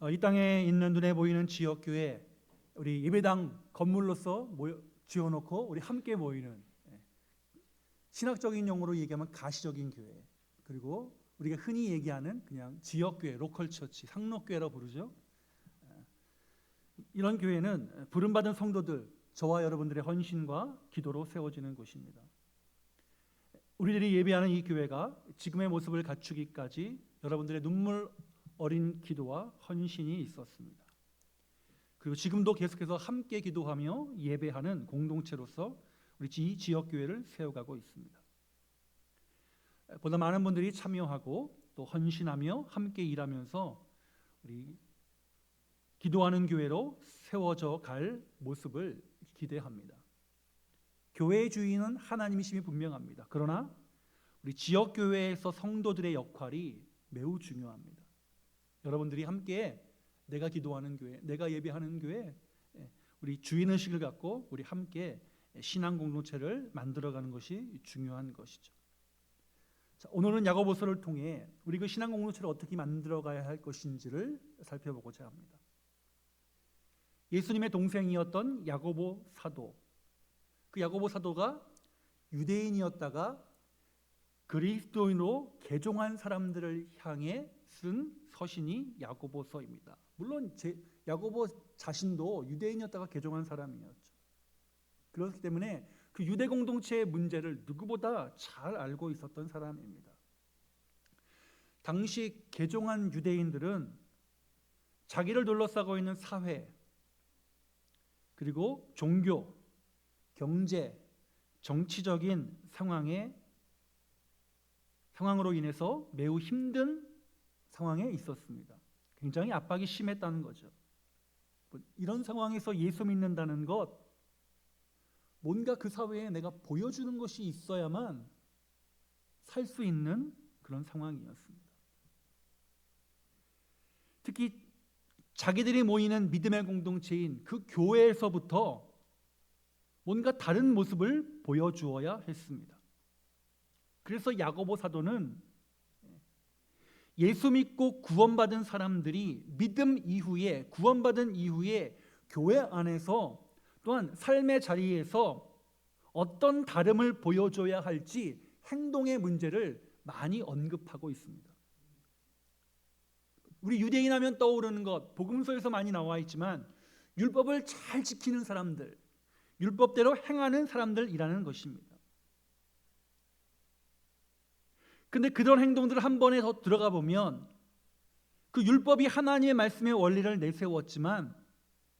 이 땅에 있는 눈에 보이는 지역교회, 우리 예배당 건물로서 지어놓고 우리 함께 모이는, 신학적인 용어로 얘기하면 가시적인 교회, 그리고 우리가 흔히 얘기하는 그냥 지역교회, 로컬처치, 상록교회라고 부르죠. 이런 교회는 부름받은 성도들, 저와 여러분들의 헌신과 기도로 세워지는 곳입니다. 우리들이 예배하는 이 교회가 지금의 모습을 갖추기까지 여러분들의 눈물 어린 기도와 헌신이 있었습니다. 그리고 지금도 계속해서 함께 기도하며 예배하는 공동체로서 우리 이 지역교회를 세워가고 있습니다. 보다 많은 분들이 참여하고 또 헌신하며 함께 일하면서 우리 기도하는 교회로 세워져 갈 모습을 기대합니다. 교회의 주인은 하나님이심이 분명합니다. 그러나 우리 지역교회에서 성도들의 역할이 매우 중요합니다. 여러분들이 함께 내가 기도하는 교회, 내가 예배하는 교회, 우리 주인의식을 갖고 우리 함께 신앙 공동체를 만들어가는 것이 중요한 것이죠. 자, 오늘은 야고보서를 통해 우리 그 신앙 공동체를 어떻게 만들어가야 할 것인지를 살펴보고자 합니다. 예수님의 동생이었던 야고보 사도, 그 야고보 사도가 유대인이었다가 그리스도인으로 개종한 사람들을 향해 쓴 서신이 야고보서입니다. 물론 야고보 자신도 유대인이었다가 개종한 사람이었죠. 그렇기 때문에 그 유대 공동체의 문제를 누구보다 잘 알고 있었던 사람입니다. 당시 개종한 유대인들은 자기를 둘러싸고 있는 사회, 그리고 종교, 경제, 정치적인 상황으로 인해서 매우 힘든 상황에 있었습니다. 굉장히 압박이 심했다는 거죠. 이런 상황에서 예수 믿는다는 것, 뭔가 그 사회에 내가 보여주는 것이 있어야만 살 수 있는 그런 상황이었습니다. 특히 자기들이 모이는 믿음의 공동체인 그 교회에서부터 뭔가 다른 모습을 보여주어야 했습니다. 그래서 야고보 사도는 예수 믿고 구원받은 사람들이 구원받은 이후에 교회 안에서 또한 삶의 자리에서 어떤 다름을 보여줘야 할지 행동의 문제를 많이 언급하고 있습니다. 우리 유대인 하면 떠오르는 것, 복음서에서 많이 나와 있지만 율법을 잘 지키는 사람들, 율법대로 행하는 사람들이라는 것입니다. 근데 그런 행동들을 한 번에 더 들어가 보면 그 율법이 하나님의 말씀의 원리를 내세웠지만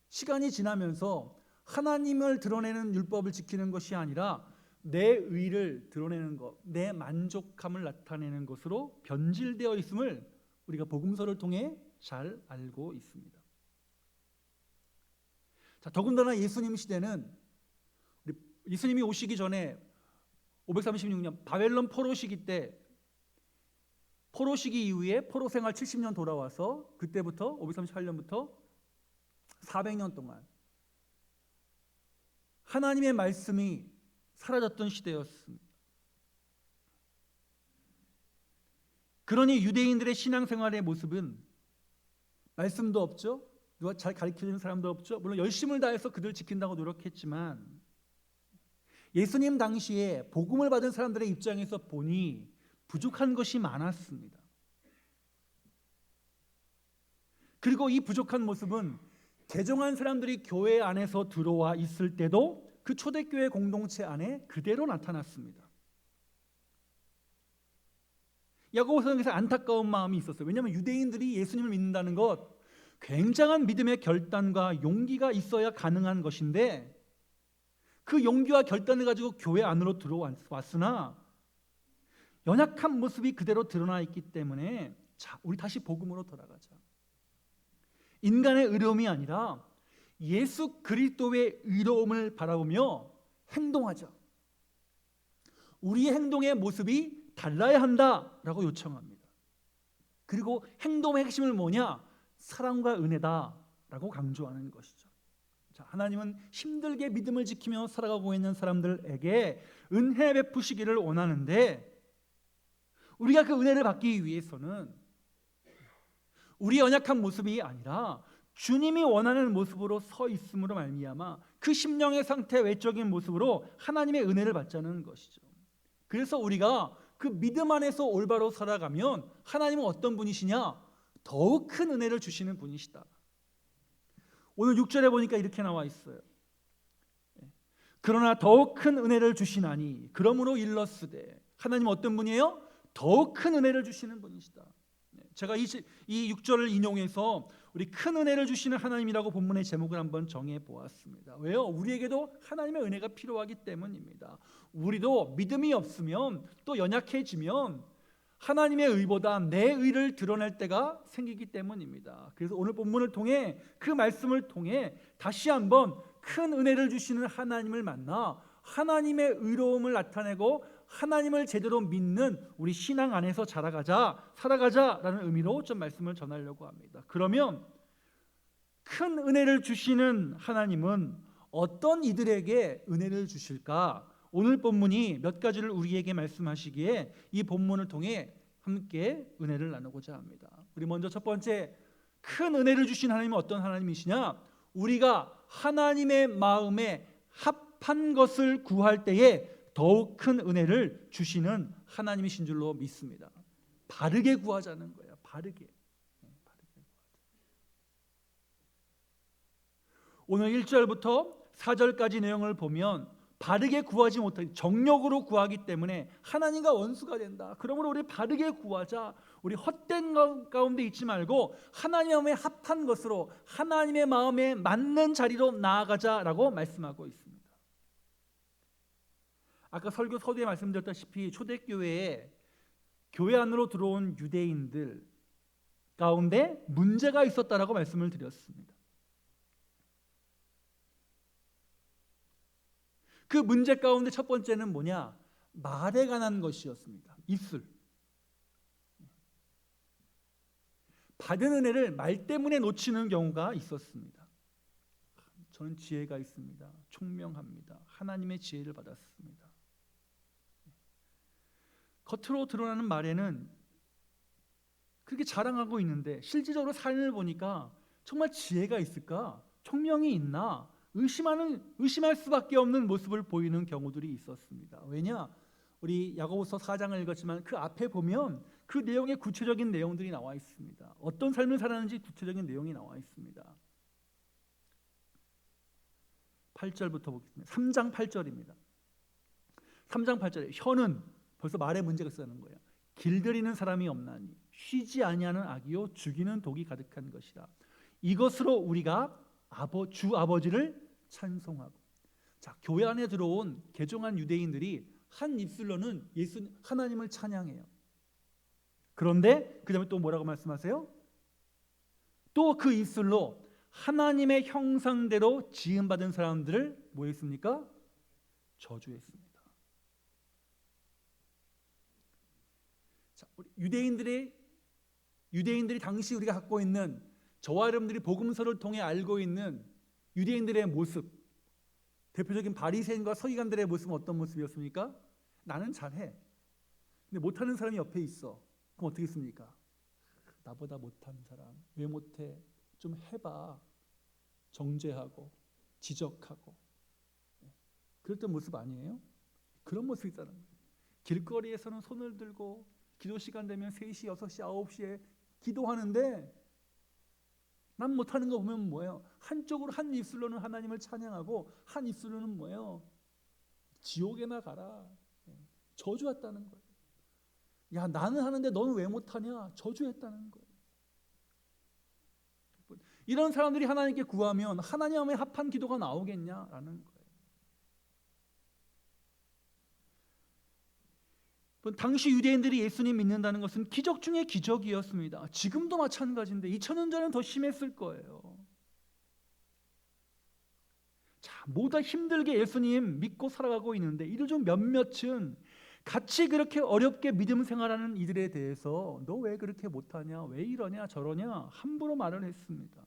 시간이 지나면서 하나님을 드러내는 율법을 지키는 것이 아니라 내 의를 드러내는 것, 내 만족함을 나타내는 것으로 변질되어 있음을 우리가 복음서를 통해 잘 알고 있습니다. 자, 더군다나 예수님 시대는 예수님이 오시기 전에 536년 바벨론 포로 시기 때, 포로 시기 이후에 포로 생활 70년 돌아와서 그때부터 538년부터 400년 동안 하나님의 말씀이 사라졌던 시대였습니다. 그러니 유대인들의 신앙생활의 모습은 말씀도 없죠. 누가 잘 가르쳐주는 사람도 없죠. 물론 열심을 다해서 그들 지킨다고 노력했지만 예수님 당시에 복음을 받은 사람들의 입장에서 보니 부족한 것이 많았습니다. 그리고 이 부족한 모습은 개종한 사람들이 교회 안에서 들어와 있을 때도 그 초대교회 공동체 안에 그대로 나타났습니다. 야고보서에서 안타까운 마음이 있었어요. 왜냐하면 유대인들이 예수님을 믿는다는 것, 굉장한 믿음의 결단과 용기가 있어야 가능한 것인데 그 용기와 결단을 가지고 교회 안으로 들어왔으나 연약한 모습이 그대로 드러나 있기 때문에 자, 우리 다시 복음으로 돌아가자. 인간의 의로움이 아니라 예수 그리스도의 의로움을 바라보며 행동하자. 우리의 행동의 모습이 달라야 한다라고 요청합니다. 그리고 행동의 핵심은 뭐냐? 사랑과 은혜다라고 강조하는 것이죠. 자, 하나님은 힘들게 믿음을 지키며 살아가고 있는 사람들에게 은혜 베푸시기를 원하는데 우리가 그 은혜를 받기 위해서는 우리 연약한 모습이 아니라 주님이 원하는 모습으로 서 있음으로 말미암아 그 심령의 상태, 외적인 모습으로 하나님의 은혜를 받자는 것이죠. 그래서 우리가 그 믿음 안에서 올바로 살아가면 하나님은 어떤 분이시냐? 더욱 큰 은혜를 주시는 분이시다. 오늘 6절에 보니까 이렇게 나와 있어요. 그러나 더욱 큰 은혜를 주시나니 그러므로 일렀으되, 하나님 어떤 분이에요? 더욱 큰 은혜를 주시는 분이시다. 제가 이 6절을 인용해서 우리 큰 은혜를 주시는 하나님이라고 본문의 제목을 한번 정해 보았습니다. 왜요? 우리에게도 하나님의 은혜가 필요하기 때문입니다. 우리도 믿음이 없으면, 또 연약해지면 하나님의 의보다 내 의를 드러낼 때가 생기기 때문입니다. 그래서 오늘 본문을 통해, 그 말씀을 통해 다시 한번 큰 은혜를 주시는 하나님을 만나 하나님의 의로움을 나타내고 하나님을 제대로 믿는 우리 신앙 안에서 자라가자, 살아가자라는 의미로 좀 말씀을 전하려고 합니다. 그러면 큰 은혜를 주시는 하나님은 어떤 이들에게 은혜를 주실까? 오늘 본문이 몇 가지를 우리에게 말씀하시기에 이 본문을 통해 함께 은혜를 나누고자 합니다. 우리 먼저 첫 번째, 큰 은혜를 주신 하나님은 어떤 하나님이시냐? 우리가 하나님의 마음에 합한 것을 구할 때에 더욱 큰 은혜를 주시는 하나님이신 줄로 믿습니다. 바르게 구하자는 거예요. 바르게. 오늘 1절부터 4절까지 내용을 보면 바르게 구하지 못하기, 정욕으로 구하기 때문에 하나님과 원수가 된다. 그러므로 우리 바르게 구하자. 우리 헛된 가운데 있지 말고 하나님의 합한 것으로, 하나님의 마음에 맞는 자리로 나아가자라고 말씀하고 있습니다. 아까 설교 서두에 말씀드렸다시피 초대교회에 교회 안으로 들어온 유대인들 가운데 문제가 있었다라고 말씀을 드렸습니다. 그 문제 가운데 첫 번째는 뭐냐? 말에 관한 것이었습니다. 입술. 받은 은혜를 말 때문에 놓치는 경우가 있었습니다. 저는 지혜가 있습니다. 총명합니다. 하나님의 지혜를 받았습니다. 겉으로 드러나는 말에는 그렇게 자랑하고 있는데 실질적으로 삶을 보니까 정말 지혜가 있을까? 총명이 있나? 의심할 수밖에 없는 모습을 보이는 경우들이 있었습니다. 왜냐? 우리 야고보서 4장을 읽었지만 그 앞에 보면 그 내용의 구체적인 내용들이 나와 있습니다. 어떤 삶을 살았는지 구체적인 내용이 나와 있습니다. 8절부터 보겠습니다. 3장 8절입니다. 3장 8절에 혀는 벌써 말에 문제가 있다는 거예요. 길들이는 사람이 없나니 쉬지 아니하는 악이요 죽이는 독이 가득한 것이라. 이것으로 우리가 주 아버지를 찬송하고. 자, 교회 안에 들어온 개종한 유대인들이 한 입술로는 하나님을 찬양해요. 그런데 그 다음에 또 뭐라고 말씀하세요? 또 그 입술로 하나님의 형상대로 지음받은 사람들을 뭐 했습니까? 저주했습니다. 자, 우리 유대인들이 당시 우리가 갖고 있는, 저와 여러분들이 복음서를 통해 알고 있는 유대인들의 모습, 대표적인 바리새인과 서기관들의 모습은 어떤 모습이었습니까? 나는 잘해. 근데 못하는 사람이 옆에 있어. 그럼 어떻게 했습니까? 나보다 못하는 사람 왜 못해? 좀 해봐. 정죄하고 지적하고. 그랬던 모습 아니에요? 그런 모습이 있다는 거예요. 길거리에서는 손을 들고 기도 시간 되면 3시, 6시, 9시에 기도하는데 남 못하는 거 보면 뭐예요? 한쪽으로 한 입술로는 하나님을 찬양하고 한 입술로는 뭐예요? 지옥에나 가라. 저주했다는 거예요. 야, 나는 하는데 너는 왜 못하냐? 저주했다는 거예요. 이런 사람들이 하나님께 구하면 하나님의 합한 기도가 나오겠냐라는 거예요. 당시 유대인들이 예수님 믿는다는 것은 기적 중에 기적이었습니다. 지금도 마찬가지인데 2000년 전에는 더 심했을 거예요. 자, 모두 힘들게 예수님 믿고 살아가고 있는데 이들 중 몇몇은 같이 그렇게 어렵게 믿음 생활하는 이들에 대해서 너 왜 그렇게 못하냐? 왜 이러냐? 저러냐? 함부로 말을 했습니다.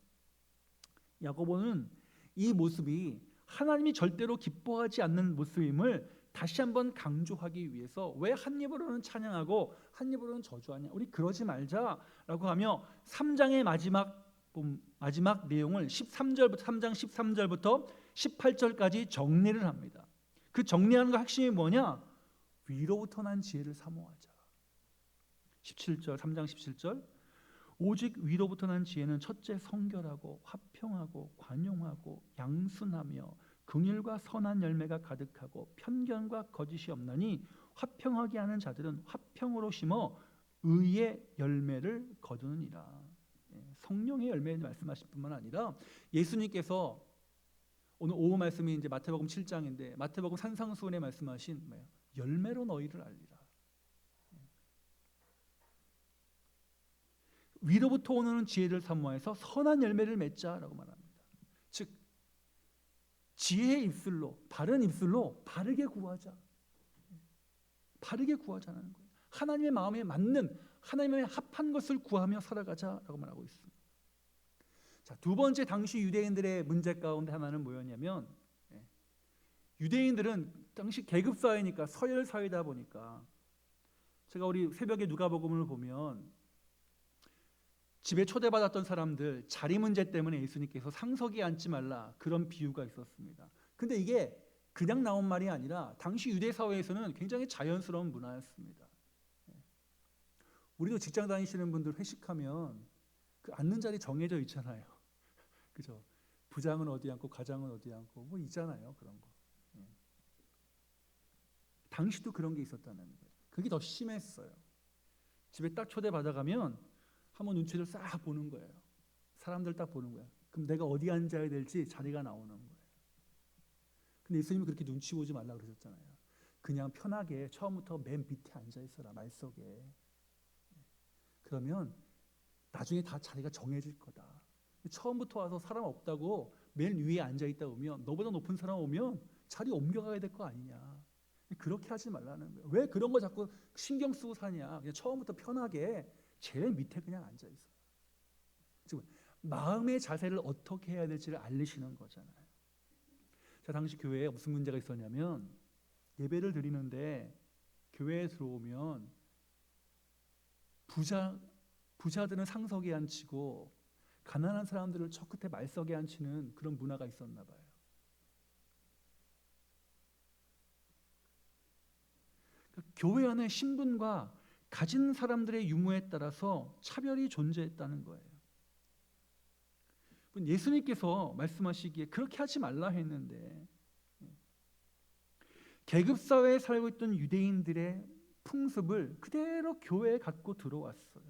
야고보는 이 모습이 하나님이 절대로 기뻐하지 않는 모습임을 다시 한번 강조하기 위해서 왜 한 입으로는 찬양하고 한 입으로는 저주하냐, 우리 그러지 말자라고 하며 3장의 마지막 내용을 3장 13절부터 18절까지 정리를 합니다. 그 정리하는 거 핵심이 뭐냐? 위로부터 난 지혜를 사모하자. 17절, 3장 17절, 오직 위로부터 난 지혜는 첫째 성결하고 화평하고 관용하고 양순하며 긍휼과 선한 열매가 가득하고 편견과 거짓이 없나니 화평하게 하는 자들은 화평으로 심어 의의 열매를 거두느니라. 성령의 열매를 말씀하실 뿐만 아니라 예수님께서 오늘 오후 말씀이 이제 마태복음 7장인데 마태복음 산상수훈에 말씀하신 뭐예요? 열매로 너희를 알리라. 위로부터 오는 지혜를 사모해서 선한 열매를 맺자라고 말합니다. 즉 지혜의 입술로, 바른 입술로 바르게 구하자. 바르게 구하자는 거예요. 하나님의 마음에 맞는, 하나님의 합한 것을 구하며 살아가자라고 말하고 있습니다. 자, 두 번째 당시 유대인들의 문제 가운데 하나는 뭐였냐면, 유대인들은 당시 계급 사회니까 서열 사회다 보니까, 제가 우리 새벽에 누가복음을 보면 집에 초대받았던 사람들 자리 문제 때문에 예수님께서 상석에 앉지 말라, 그런 비유가 있었습니다. 근데 이게 그냥 나온 말이 아니라 당시 유대 사회에서는 굉장히 자연스러운 문화였습니다. 우리도 직장 다니시는 분들 회식하면 그 앉는 자리 정해져 있잖아요. 그죠? 부장은 어디 앉고 과장은 어디 앉고 뭐 있잖아요, 그런 거. 당시도 그런 게 있었다는 거예요. 그게 더 심했어요. 집에 딱 초대받아가면 한번 눈치를 싹 보는 거예요. 사람들 딱 보는 거예요. 그럼 내가 어디 앉아야 될지 자리가 나오는 거예요. 근데 예수님이 그렇게 눈치 보지 말라고 그러셨잖아요. 그냥 편하게 처음부터 맨 밑에 앉아 있어라, 말석에. 그러면 나중에 다 자리가 정해질 거다. 처음부터 와서 사람 없다고 맨 위에 앉아 있다 오면, 너보다 높은 사람 오면 자리 옮겨가야 될 거 아니냐. 그렇게 하지 말라는 거예요. 왜 그런 거 자꾸 신경 쓰고 사냐. 그냥 처음부터 편하게 제일 밑에 그냥 앉아 있어. 지금 마음의 자세를 어떻게 해야 될지를 알리시는 거잖아요. 자, 당시 교회에 무슨 문제가 있었냐면, 예배를 드리는데 교회에 들어오면 부자들은 상석에 앉히고 가난한 사람들을 저 끝에 말석에 앉히는 그런 문화가 있었나 봐요. 그러니까 교회 안에 신분과 가진 사람들의 유무에 따라서 차별이 존재했다는 거예요. 예수님께서 말씀하시기에 그렇게 하지 말라 했는데, 계급사회에 살고 있던 유대인들의 풍습을 그대로 교회에 갖고 들어왔어요.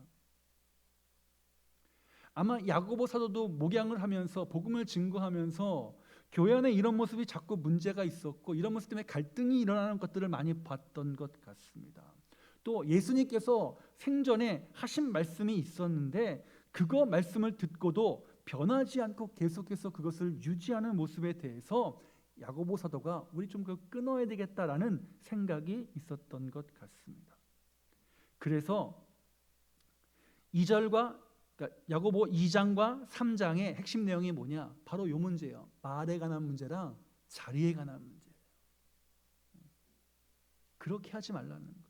아마 야고보 사도도 목양을 하면서 복음을 증거하면서 교회 안에 이런 모습이 자꾸 문제가 있었고, 이런 모습 때문에 갈등이 일어나는 것들을 많이 봤던 것 같습니다. 또 예수님께서 생전에 하신 말씀이 있었는데 그거 말씀을 듣고도 변하지 않고 계속해서 그것을 유지하는 모습에 대해서 야고보 사도가 우리 좀 끊어야 되겠다라는 생각이 있었던 것 같습니다. 그래서 2절과 그러니까 야고보 2장과 3장의 핵심 내용이 뭐냐? 바로 이 문제예요. 말에 관한 문제랑 자리에 관한 문제예요. 그렇게 하지 말라는 거예요.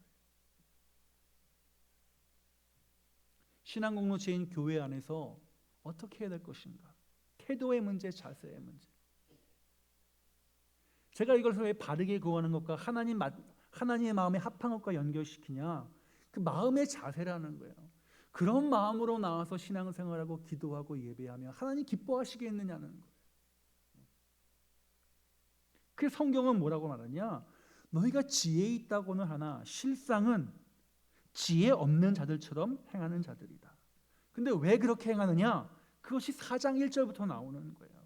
신앙 공동체인 교회 안에서 어떻게 해야 될 것인가? 태도의 문제, 자세의 문제. 제가 이것을 왜 바르게 구하는 것과 하나님의 마음에 합한 것과 연결시키냐? 그 마음의 자세라는 거예요. 그런 마음으로 나와서 신앙생활하고 기도하고 예배하며 하나님 기뻐하시겠느냐는 거예요. 그 성경은 뭐라고 말하냐? 너희가 지혜 있다고는 하나 실상은 지혜 없는 자들처럼 행하는 자들이다. 근데 왜 그렇게 행하느냐? 그것이 4장 1절부터 나오는 거예요.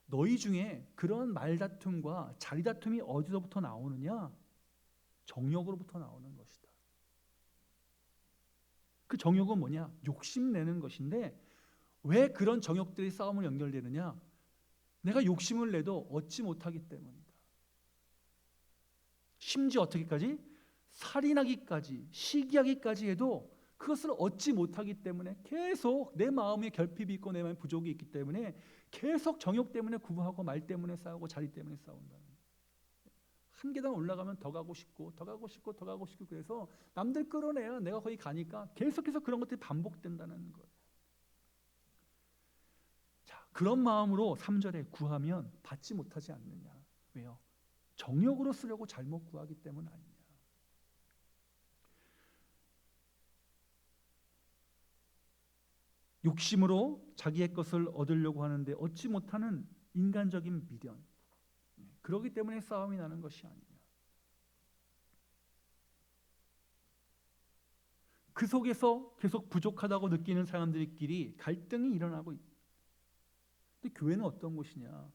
너희 중에 그런 말다툼과 자리다툼이 어디서부터 나오느냐? 정욕으로부터 나오는 것이다. 그 정욕은 뭐냐? 욕심내는 것인데, 왜 그런 정욕들이 싸움을 연결되느냐? 내가 욕심을 내도 얻지 못하기 때문이다. 심지어 어떻게까지? 살인하기까지, 시기하기까지 해도 그것을 얻지 못하기 때문에 계속 내 마음에 결핍이 있고 내 마음에 부족이 있기 때문에 계속 정욕 때문에 구부하고 말 때문에 싸우고 자리 때문에 싸운다는 거예요. 한 계단 올라가면 더 가고 싶고 더 가고 싶고 더 가고 싶고 그래서 남들 끌어내야 내가 거기 가니까 계속해서 그런 것들이 반복된다는 거예요. 자, 그런 마음으로 3절에 구하면 받지 못하지 않느냐. 왜요? 정욕으로 쓰려고 잘못 구하기 때문 아니냐. 욕심으로 자기의 것을 얻으려고 하는데 얻지 못하는 인간적인 미련, 그렇기 때문에 싸움이 나는 것이 아니냐. 그 속에서 계속 부족하다고 느끼는 사람들끼리 갈등이 일어나고 있다. 근데 교회는 어떤 곳이냐?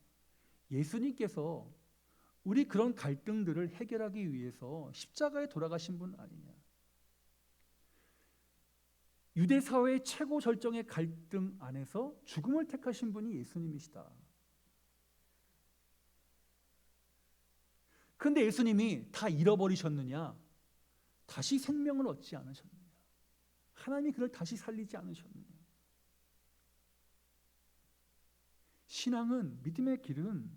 예수님께서 우리 그런 갈등들을 해결하기 위해서 십자가에 돌아가신 분 아니냐. 유대 사회의 최고 절정의 갈등 안에서 죽음을 택하신 분이 예수님이시다. 그런데 예수님이 다 잃어버리셨느냐? 다시 생명을 얻지 않으셨느냐? 하나님이 그를 다시 살리지 않으셨느냐? 신앙은, 믿음의 길은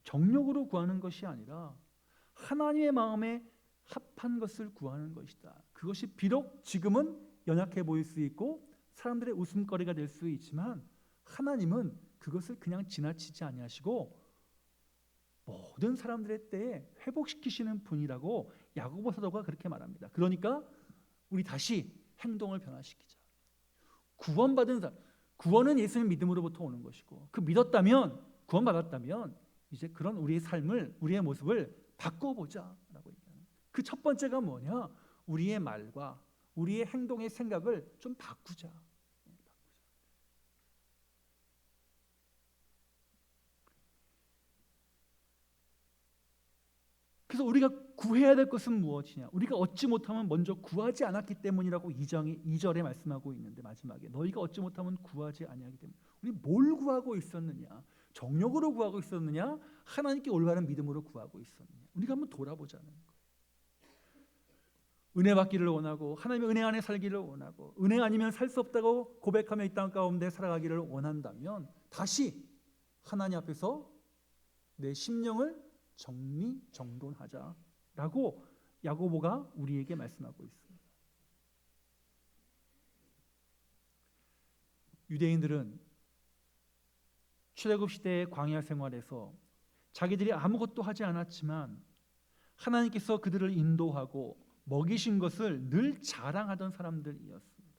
정욕으로 구하는 것이 아니라 하나님의 마음에 합한 것을 구하는 것이다. 그것이 비록 지금은 연약해 보일 수 있고 사람들의 웃음거리가 될 수 있지만 하나님은 그것을 그냥 지나치지 아니하시고 모든 사람들의 때에 회복시키시는 분이라고 야고보 사도가 그렇게 말합니다. 그러니까 우리 다시 행동을 변화시키자. 구원받은 사람, 구원은 예수님 믿음으로부터 오는 것이고 그 믿었다면, 구원받았다면 이제 그런 우리의 삶을, 우리의 모습을 바꿔보자라고 얘기하는. 그 첫 번째가 뭐냐? 우리의 말과 우리의 행동의 생각을 좀 바꾸자. 그래서 우리가 구해야 될 것은 무엇이냐? 우리가 얻지 못하면 먼저 구하지 않았기 때문이라고 2절에 말씀하고 있는데 마지막에 너희가 얻지 못하면 구하지 아니하기 때문에. 우리 뭘 구하고 있었느냐? 정욕으로 구하고 있었느냐? 하나님께 올바른 믿음으로 구하고 있었느냐? 우리가 한번 돌아보자는 거예요. 은혜 받기를 원하고 하나님의 은혜 안에 살기를 원하고 은혜 아니면 살 수 없다고 고백하며 이 땅 가운데 살아가기를 원한다면 다시 하나님 앞에서 내 심령을 정리정돈하자라고 야고보가 우리에게 말씀하고 있습니다. 유대인들은 출애굽 시대의 광야 생활에서 자기들이 아무것도 하지 않았지만 하나님께서 그들을 인도하고 먹이신 것을 늘 자랑하던 사람들이었습니다.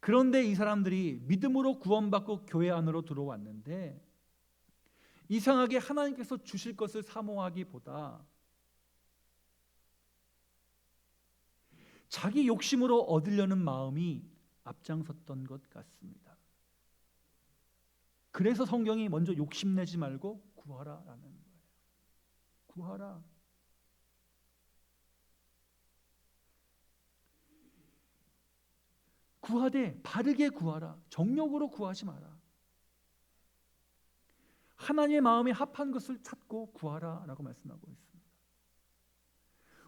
그런데 이 사람들이 믿음으로 구원받고 교회 안으로 들어왔는데 이상하게 하나님께서 주실 것을 사모하기보다 자기 욕심으로 얻으려는 마음이 앞장섰던 것 같습니다. 그래서 성경이 먼저 욕심내지 말고 구하라라는 거예요. 구하라. 구하되 바르게 구하라. 정욕으로 구하지 마라. 하나님의 마음에 합한 것을 찾고 구하라라고 말씀하고 있습니다.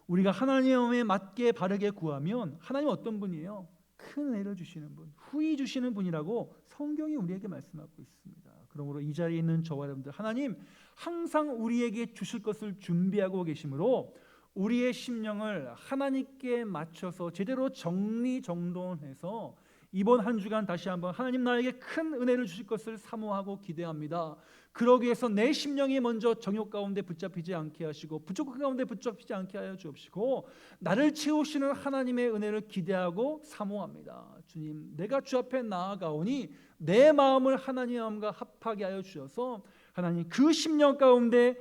우리가 하나님의 마음에 맞게 바르게 구하면 하나님은 어떤 분이에요? 큰 은혜를 주시는 분, 후히 주시는 분이라고 성경이 우리에게 말씀하고 있습니다. 그러므로 이 자리에 있는 저와 여러분들, 하나님 항상 우리에게 주실 것을 준비하고 계시므로 우리의 심령을 하나님께 맞춰서 제대로 정리정돈해서 이번 한 주간 다시 한번 하나님 나에게 큰 은혜를 주실 것을 사모하고 기대합니다. 그러기 위해서 내 심령이 먼저 정욕 가운데 붙잡히지 않게 하시고 부족한 가운데 붙잡히지 않게 하여 주옵시고 나를 채우시는 하나님의 은혜를 기대하고 사모합니다. 주님, 내가 주 앞에 나아가오니 내 마음을 하나님의 마음과 합하게 하여 주셔서 하나님 그 심령 가운데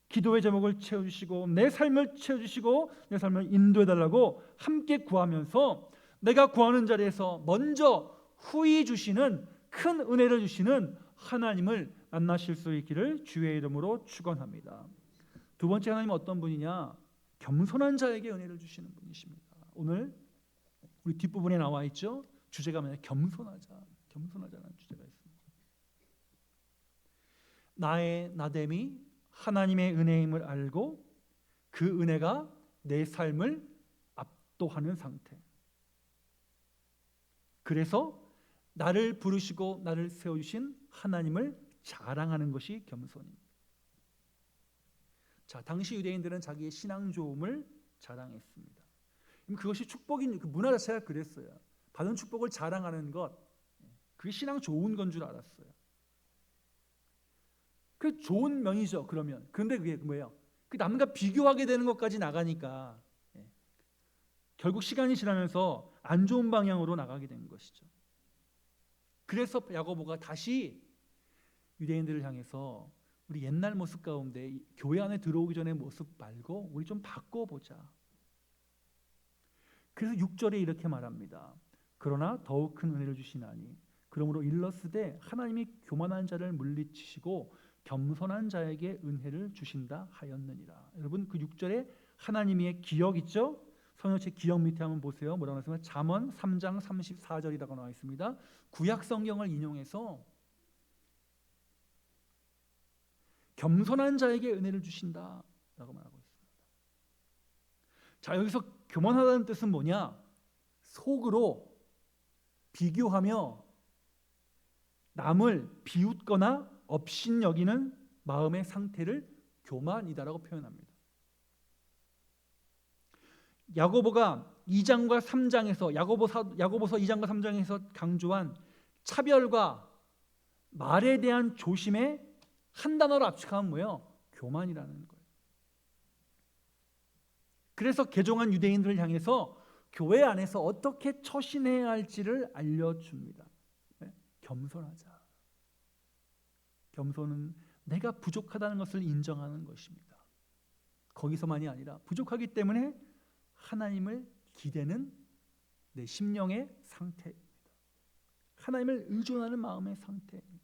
기도의 제목을 채워주시고 내 삶을 채워주시고 내 삶을 인도해달라고 함께 구하면서 내가 구하는 자리에서 먼저 후히 주시는 큰 은혜를 주시는 하나님을 만나실 수 있기를 주의 이름으로 축원합니다. 두 번째 하나님은 어떤 분이냐? 겸손한 자에게 은혜를 주시는 분이십니다. 오늘 우리 뒷부분에 나와 있죠. 주제가 뭐냐? 겸손하자. 겸손하자는 주제가 있습니다. 나의 나됨이 하나님의 은혜임을 알고 그 은혜가 내 삶을 압도하는 상태. 그래서 나를 부르시고 나를 세워주신 하나님을 자랑하는 것이 겸손입니다. 자, 당시 유대인들은 자기의 신앙 좋음을 자랑했습니다. 그것이 축복인 그 문화 자체가 그랬어요. 받은 축복을 자랑하는 것, 그게 신앙 좋은 건 줄 알았어요. 그 좋은 면이죠. 그러면 그런데 그게 뭐예요? 그 남과 비교하게 되는 것까지 나가니까 결국 시간이 지나면서 안 좋은 방향으로 나가게 된 것이죠. 그래서 야고보가 다시 유대인들을 향해서 우리 옛날 모습 가운데 교회 안에 들어오기 전의 모습 말고 우리 좀 바꿔보자. 그래서 6절에 이렇게 말합니다. 그러나 더욱 큰 은혜를 주시나니 그러므로 일러스되 하나님이 교만한 자를 물리치시고 겸손한 자에게 은혜를 주신다 하였느니라. 여러분 그 6절에 하나님의 기억 있죠? 성경책 기억 밑에 한번 보세요. 뭐라고 나왔습니까? 잠언 3장 34절이라고 나와 있습니다. 구약 성경을 인용해서 겸손한 자에게 은혜를 주신다라고 말하고 있습니다. 자, 여기서 교만하다는 뜻은 뭐냐? 속으로 비교하며 남을 비웃거나 업신여기는 마음의 상태를 교만이다라고 표현합니다. 야고보가 2장과 3장에서 야고보서 2장과 3장에서 강조한 차별과 말에 대한 조심에 한 단어로 압축하면 뭐예요? 교만이라는 거예요. 그래서 개종한 유대인들을 향해서 교회 안에서 어떻게 처신해야 할지를 알려줍니다. 겸손하자. 겸손은 내가 부족하다는 것을 인정하는 것입니다. 거기서만이 아니라 부족하기 때문에 하나님을 기대는 내 심령의 상태입니다. 하나님을 의존하는 마음의 상태입니다.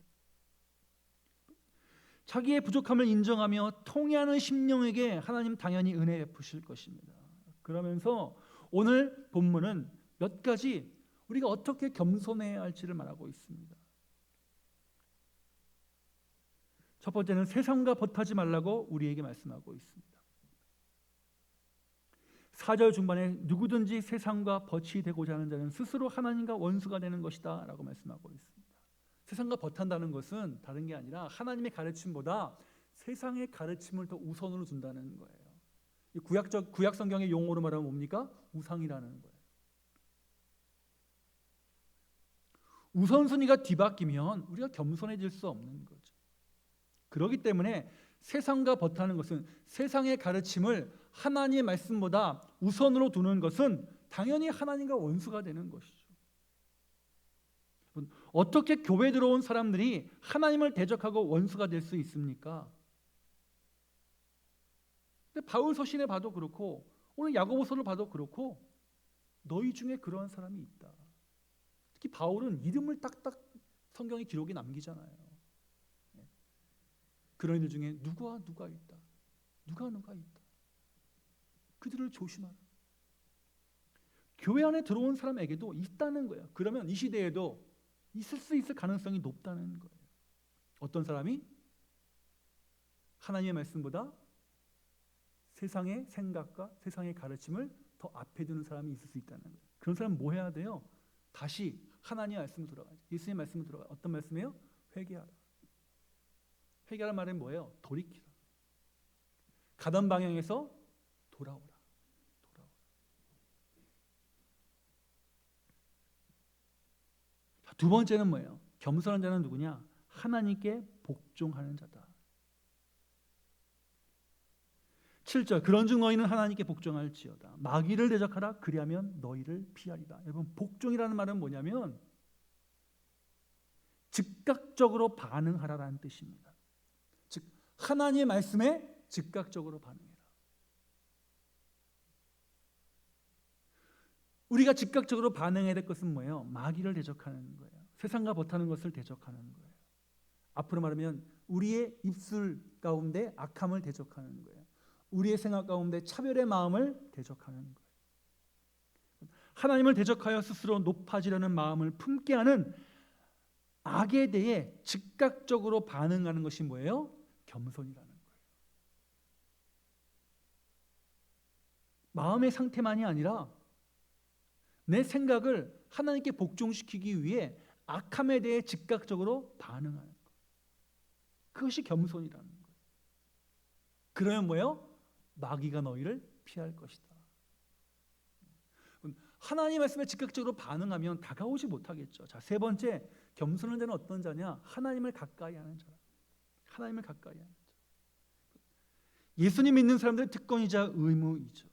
자기의 부족함을 인정하며 통회하는 심령에게 하나님 당연히 은혜 베푸실 것입니다. 그러면서 오늘 본문은 몇 가지 우리가 어떻게 겸손해야 할지를 말하고 있습니다. 첫 번째는 세상과 벗하지 말라고 우리에게 말씀하고 있습니다. 4절 중반에 누구든지 세상과 벗이 되고자 하는 자는 스스로 하나님과 원수가 되는 것이다 라고 말씀하고 있습니다. 세상과 벗한다는 것은 다른 게 아니라 하나님의 가르침보다 세상의 가르침을 더 우선으로 둔다는 거예요. 구약 성경의 용어로 말하면 뭡니까? 우상이라는 거예요. 우선순위가 뒤바뀌면 우리가 겸손해질 수 없는 거죠. 그렇기 때문에 세상과 벗하는 것은 세상의 가르침을 하나님의 말씀보다 우선으로 두는 것은 당연히 하나님과 원수가 되는 것이죠. 어떻게 교회에 들어온 사람들이 하나님을 대적하고 원수가 될 수 있습니까? 근데 바울 서신에 봐도 그렇고 오늘 야고보서를 봐도 그렇고 너희 중에 그러한 사람이 있다. 특히 바울은 이름을 딱딱 성경의 기록에 남기잖아요. 그런 이들 중에 누가 있다. 누가 있다. 그들을 조심하라. 교회 안에 들어온 사람에게도 있다는 거예요. 그러면 이 시대에도 있을 수 있을 가능성이 높다는 거예요. 어떤 사람이 하나님의 말씀보다 세상의 생각과 세상의 가르침을 더 앞에 두는 사람이 있을 수 있다는 거예요. 그런 사람은 뭐 해야 돼요? 다시 하나님의 말씀으로 돌아가요. 예수님의 말씀으로 돌아가요. 어떤 말씀이에요? 회개하라. 회개하라는 말은 뭐예요? 돌이키라. 가던 방향에서 돌아오라. 두 번째는 뭐예요? 겸손한 자는 누구냐? 하나님께 복종하는 자다. 7절 그런즉 너희는 하나님께 복종할지어다. 마귀를 대적하라. 그리하면 너희를 피하리라. 여러분 복종이라는 말은 뭐냐면 즉각적으로 반응하라라는 뜻입니다. 즉 하나님의 말씀에 즉각적으로 반응해라. 우리가 즉각적으로 반응해야 될 것은 뭐예요? 마귀를 대적하는 거예요. 세상과 벗하는 것을 대적하는 거예요. 앞으로 말하면 우리의 입술 가운데 악함을 대적하는 거예요. 우리의 생각 가운데 차별의 마음을 대적하는 거예요. 하나님을 대적하여 스스로 높아지려는 마음을 품게 하는 악에 대해 즉각적으로 반응하는 것이 뭐예요? 겸손이라는 거예요. 마음의 상태만이 아니라 내 생각을 하나님께 복종시키기 위해 악함에 대해 즉각적으로 반응하는 것. 그것이 겸손이라는 거예요. 그러면 뭐예요? 마귀가 너희를 피할 것이다. 하나님 말씀에 즉각적으로 반응하면 다가오지 못하겠죠. 자, 세 번째, 겸손한 자는 어떤 자냐? 하나님을 가까이 하는 자. 하나님을 가까이 하는 자. 예수님 믿는 사람들의 특권이자 의무이죠.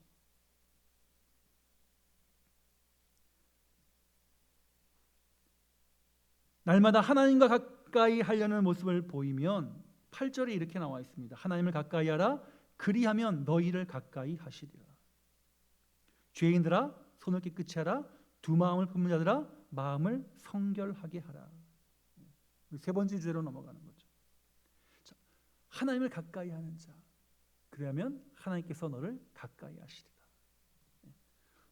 날마다 하나님과 가까이 하려는 모습을 보이면 8절에 이렇게 나와 있습니다. 하나님을 가까이 하라. 그리하면 너희를 가까이 하시리라. 죄인들아 손을 깨끗이 하라. 두 마음을 품는 자들아 마음을 성결하게 하라. 세 번째 주제로 넘어가는 거죠. 자, 하나님을 가까이 하는 자. 그러면 하나님께서 너를 가까이 하시리라.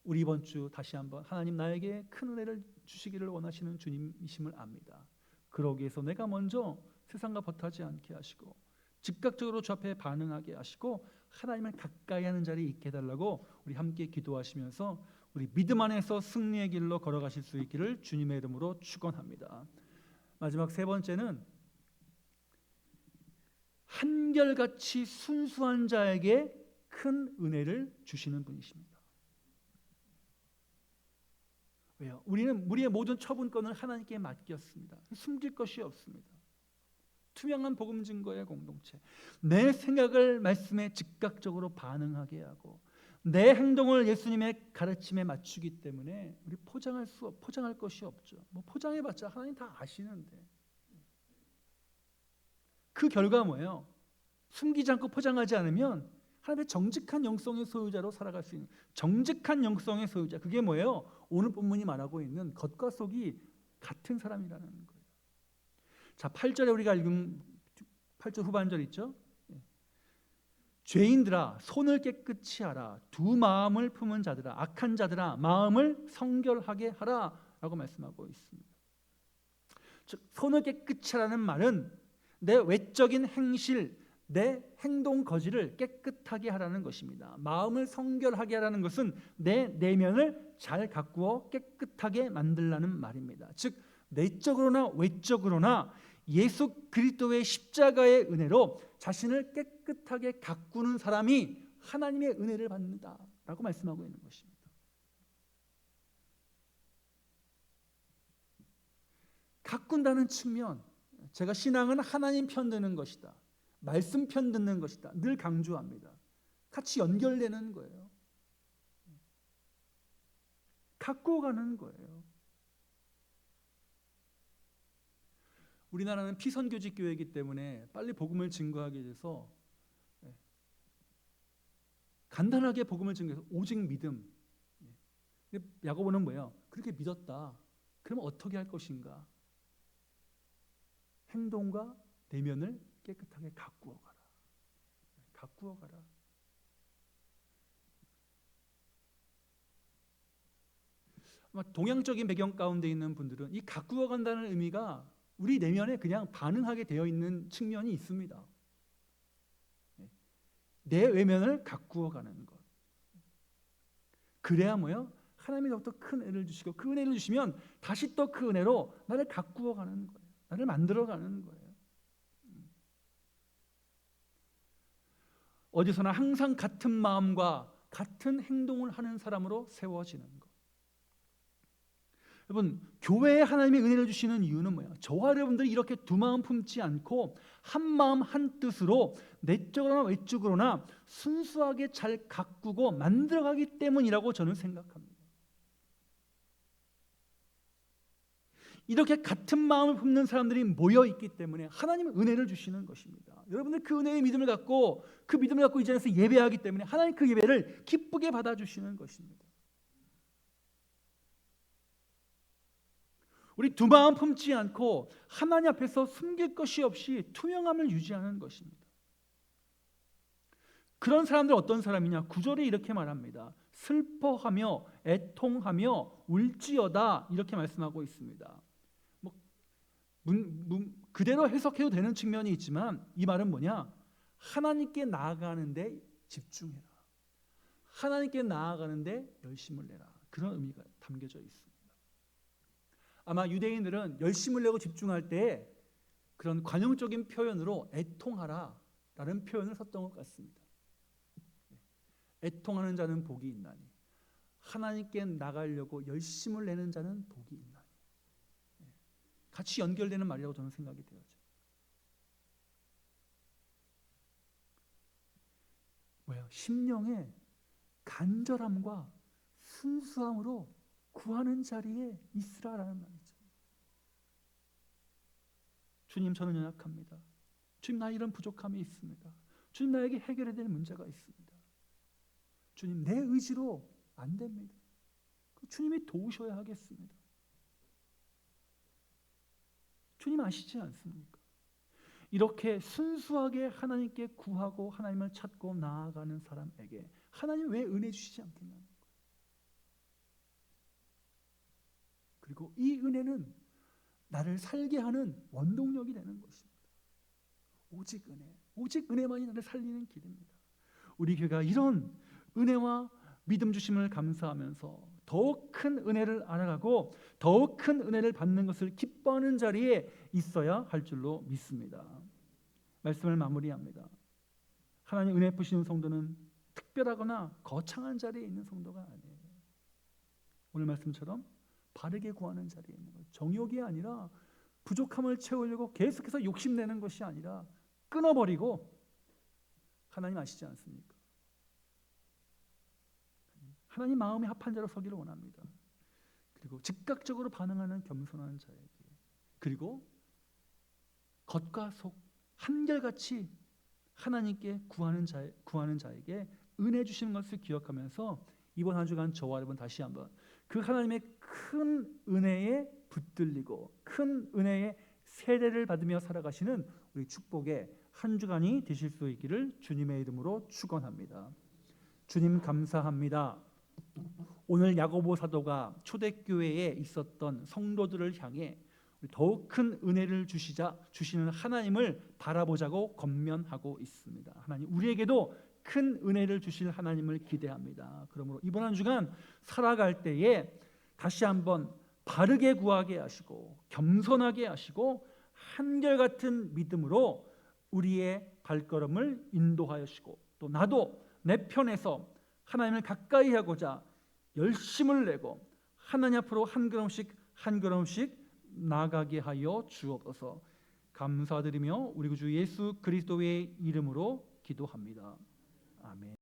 우리 이번 주 다시 한번 하나님 나에게 큰 은혜를 주시기를 원하시는 주님이심을 압니다. 그러기 위해서 내가 먼저 세상과 버타지 않게 하시고 즉각적으로 주 앞에 반응하게 하시고 하나님을 가까이 하는 자리에 있게 해달라고 우리 함께 기도하시면서 우리 믿음 안에서 승리의 길로 걸어가실 수 있기를 주님의 이름으로 축원합니다. 마지막 세 번째는 한결같이 순수한 자에게 큰 은혜를 주시는 분이십니다. 왜요? 우리는 우리의 모든 처분권을 하나님께 맡겼습니다. 숨길 것이 없습니다. 투명한 복음 증거의 공동체. 내 생각을 말씀에 즉각적으로 반응하게 하고 내 행동을 예수님의 가르침에 맞추기 때문에 우리 포장할 것이 없죠. 뭐 포장해봤자 하나님 다 아시는데. 그 결과 뭐예요? 숨기지 않고 포장하지 않으면 하나님의 정직한 영성의 소유자로 살아갈 수 있는 정직한 영성의 소유자. 그게 뭐예요? 오늘 본문이 말하고 있는 겉과 속이 같은 사람이라는 거예요. 자, 8절에 우리가 읽은 8절 후반절 있죠? 죄인들아 손을 깨끗이 하라. 두 마음을 품은 자들아 악한 자들아 마음을 성결하게 하라 라고 말씀하고 있습니다. 즉 손을 깨끗이 하라는 말은 내 외적인 행실, 내 행동 거지를 깨끗하게 하라는 것입니다. 마음을 성결하게 하라는 것은 내 내면을 잘 가꾸어 깨끗하게 만들라는 말입니다. 즉 내적으로나 외적으로나 예수 그리스도의 십자가의 은혜로 자신을 깨끗하게 가꾸는 사람이 하나님의 은혜를 받는다라고 말씀하고 있는 것입니다. 가꾼다는 측면, 제가 신앙은 하나님 편 드는 것이다. 말씀 편 듣는 것이다. 늘 강조합니다. 같이 연결되는 거예요. 갖고 가는 거예요. 우리나라는 피선교직 교회이기 때문에 빨리 복음을 증거하기 위해서 간단하게 복음을 증거해서 오직 믿음. 근데 야고보는 뭐예요? 그렇게 믿었다. 그러면 어떻게 할 것인가? 행동과 내면을 깨끗하게 가꾸어 가라. 가꾸어 가라. 아마 동양적인 배경 가운데 있는 분들은 이 가꾸어 간다는 의미가 우리 내면에 그냥 반응하게 되어 있는 측면이 있습니다. 내 외면을 가꾸어 가는 것. 그래야 뭐요? 하나님이 더욱더 큰 은혜를 주시고 그 은혜를 주시면 다시 또 그 은혜로 나를 가꾸어 가는 거예요. 나를 만들어 가는 거예요. 어디서나 항상 같은 마음과 같은 행동을 하는 사람으로 세워지는 것. 여러분, 교회에 하나님의 은혜를 주시는 이유는 뭐예요? 저와 여러분들이 이렇게 두 마음 품지 않고 한 마음 한 뜻으로 내적으로나 외적으로나 순수하게 잘 가꾸고 만들어가기 때문이라고 저는 생각합니다. 이렇게 같은 마음을 품는 사람들이 모여 있기 때문에 하나님은 은혜를 주시는 것입니다. 여러분들 그 은혜의 믿음을 갖고 그 믿음을 갖고 이 자리에서 예배하기 때문에 하나님 그 예배를 기쁘게 받아주시는 것입니다. 우리 두 마음 품지 않고 하나님 앞에서 숨길 것이 없이 투명함을 유지하는 것입니다. 그런 사람들 어떤 사람이냐? 9절에 이렇게 말합니다. 슬퍼하며 애통하며 울지어다 이렇게 말씀하고 있습니다. 그대로 해석해도 되는 측면이 있지만 이 말은 뭐냐? 하나님께 나아가는데 집중해라. 하나님께 나아가는데 열심을 내라. 그런 의미가 담겨져 있습니다. 아마 유대인들은 열심을 내고 집중할 때 그런 관용적인 표현으로 애통하라 라는 표현을 썼던 것 같습니다. 애통하는 자는 복이 있나니 하나님께 나가려고 열심을 내는 자는 복이 있나니. 같이 연결되는 말이라고 저는 생각이 되어져. 뭐야? 심령의 간절함과 순수함으로 구하는 자리에 있으라라는 말이죠. 주님, 저는 연약합니다. 주님, 나 이런 부족함이 있습니다. 주님, 나에게 해결해야 될 문제가 있습니다. 주님, 내 의지로 안 됩니다. 주님이 도우셔야 하겠습니다. 주님 아시지 않습니까? 이렇게 순수하게 하나님께 구하고 하나님을 찾고 나아가는 사람에게 하나님 왜 은혜 주시지 않겠냐는 거예요. 그리고 이 은혜는 나를 살게 하는 원동력이 되는 것입니다. 오직 은혜만이 나를 살리는 길입니다. 우리 교회가 이런 은혜와 믿음 주심을 감사하면서 더욱 큰 은혜를 알아가고 더욱 큰 은혜를 받는 것을 기뻐하는 자리에 있어야 할 줄로 믿습니다. 말씀을 마무리합니다. 하나님 은혜 부시는 성도는 특별하거나 거창한 자리에 있는 성도가 아니에요. 오늘 말씀처럼 바르게 구하는 자리에 있는 거예요. 정욕이 아니라 부족함을 채우려고 계속해서 욕심내는 것이 아니라 끊어버리고, 하나님 아시지 않습니까? 하나님 마음에 합한 자로 서기를 원합니다. 그리고 즉각적으로 반응하는 겸손한 자에게, 그리고 겉과 속 한결같이 하나님께 구하는 자에게 은혜 주시는 것을 기억하면서 이번 한 주간 저와 여러분 다시 한번 그 하나님의 큰 은혜에 붙들리고 큰 은혜의 세례를 받으며 살아가시는 우리 축복의 한 주간이 되실 수 있기를 주님의 이름으로 축원합니다. 주님 감사합니다. 오늘 야고보 사도가 초대교회에 있었던 성도들을 향해 더욱 큰 은혜를 주시는 하나님을 바라보자고 권면하고 있습니다. 하나님, 우리에게도 큰 은혜를 주실 하나님을 기대합니다. 그러므로 이번 한 주간 살아갈 때에 다시 한번 바르게 구하게 하시고 겸손하게 하시고 한결같은 믿음으로 우리의 발걸음을 인도하시고, 또 나도 내 편에서 하나님을 가까이 하고자 열심을 내고 하나님 앞으로 한 걸음씩 나아가게 하여 주옵소서. 감사드리며 우리 구주 예수 그리스도의 이름으로 기도합니다. 아멘.